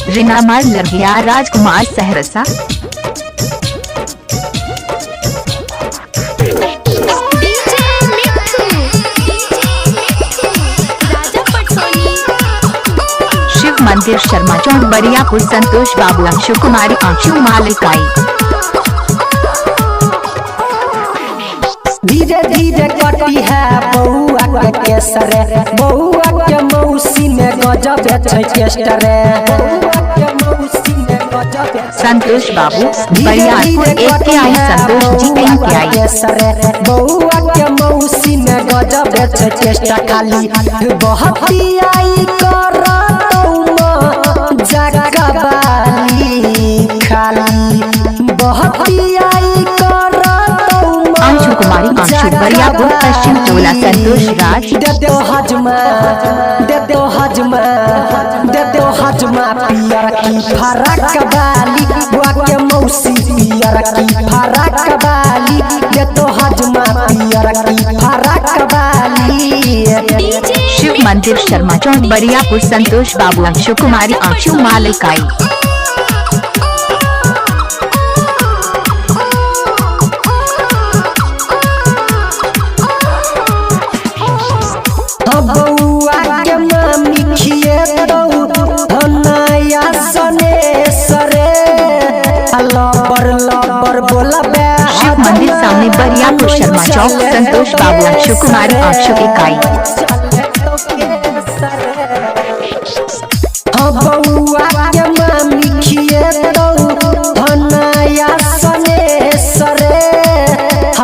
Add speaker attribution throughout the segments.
Speaker 1: रीना मार लड़किया राजकुमार सहरसा। शिव मंदिर शर्मा चौक बरियापुर संतोष बाबू अंशु कुमारी अंशु मालिकाई।
Speaker 2: धीरे धीरे कटी है बहुआ के केसर, बहुआ के मौसी में गजब छै टेस्टर।
Speaker 1: संतोष बाबू बरियापुर एक के आई संतोष जी तीन के आई।
Speaker 2: बहुआ के मौसी में गजब छै टेस्टर। खाली बहती आई कर जगबाली, खाली बहती आई कर
Speaker 1: अंशु कुमारी अंशु बरियापुर पश्चिम टोला संतोष राज।
Speaker 2: दे दो हजमा, दे दो हजमा, दे दो हजमा पियर की फरक बाली, बुआ के मौसी पियर की फरक बाली, दे दो हजमा पियर की फरक बाली।
Speaker 1: शिव मंदिर शर्मा चौक बरियापुर संतोष बाबू अंशु कुमारी अंशु मालिकाई।
Speaker 2: बउआ के मामी खिए धनया सने सरे, लबर लबर बोलबे।
Speaker 1: शिव मंदिर सामने बरियापुर शर्मा चौक संतोष बाबू अंशु कुमारी अंशु इकाई।
Speaker 2: बउआ के मामी खिए धनया सने सरे,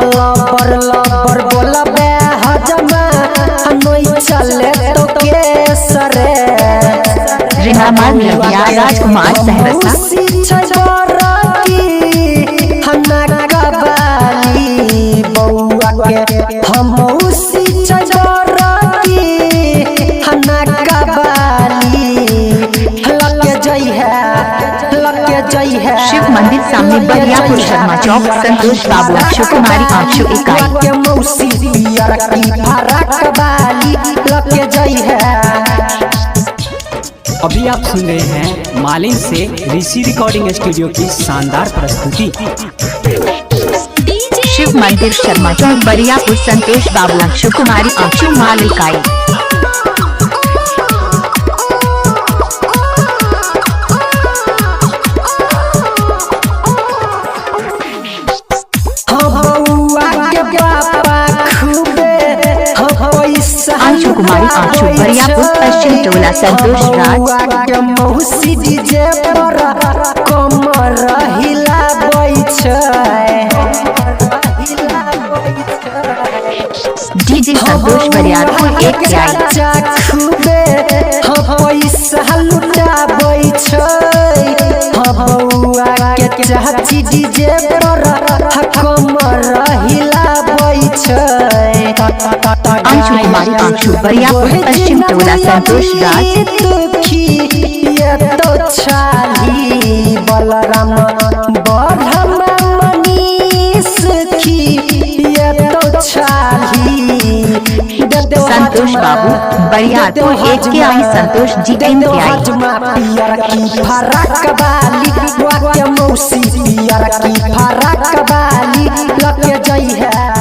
Speaker 2: लबर लबर बोलबे हजमा चले तो केसरे।
Speaker 1: रीना मार लड़किया राजकुमार सहरसा।
Speaker 2: बउआ के हम
Speaker 1: शिव मंदिर सामने बरियापुर शर्मा चौक संतोष बाबू अंशु कुमारी अंशु इकाई।
Speaker 2: मौसी पियर की फरक बाली लगे जई है।
Speaker 3: अभी आप सुन रहे हैं मालिन से ऋषि रिकॉर्डिंग स्टूडियो की शानदार प्रस्तुति।
Speaker 1: शिव मंदिर शर्मा चौक बरियापुर संतोष बाबू अंशु कुमारी अंशु मालिकाई। अंशु कुमारी अंशु बरियापुर पश्चिम टोला संतोष राज।
Speaker 2: मौसी डीजे पर कमर हिलाबै छै,
Speaker 1: डीजे संतोष बरियापुर एक के आई।
Speaker 2: पैसा लुटाबै छै, बउआ के चाची डीजे पर कमर हिलाबै छै।
Speaker 1: अंशु कुमारी अंशु बरियापुर पश्चिम टोला संतोष राज।
Speaker 2: तो छाली बलराम बढ़म मनीष की तो छाली।
Speaker 1: संतोष बाबू बरियापुर एक के आई संतोष जी तीन के आई।
Speaker 2: पियर की फरक बाली, बुआ के मौसी पियर की फरक बाली लगे जई है।